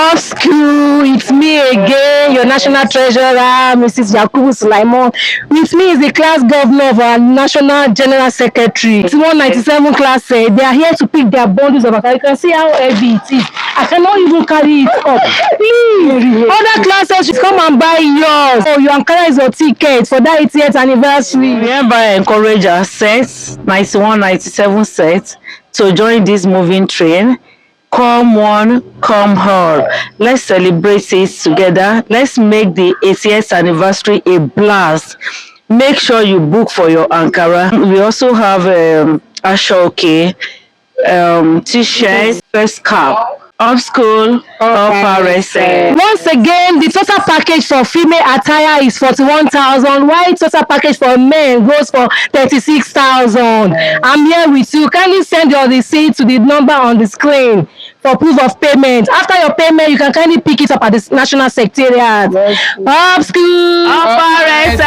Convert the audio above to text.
Up school, it's me again, your national treasurer, Mrs. Yakubu Sulaimon. With me is the class governor of our national general secretary. It's 197 class. They are here to pick their bundles of Ankara. You can see how heavy it is. I cannot even carry it up. Please, other classes should come and buy yours. Oh, your Ankara is your ticket for that 80th anniversary. We hereby encourage our sets, 91, 97 sets, to join this moving train. Come one, come all. Let's celebrate it together. Let's make the 80th anniversary a blast. Make sure you book for your Ankara. We also have Aso Oke, t-shirts, first cap. Up school, up RSS. Once again, the total package for female attire is 41,000, while total package for men goes for 36,000. I'm here with you. Kindly send your receipt to the number on the screen for proof of payment. After your payment, you can kindly pick it up at the National Secretariat. Up school, Up RSS.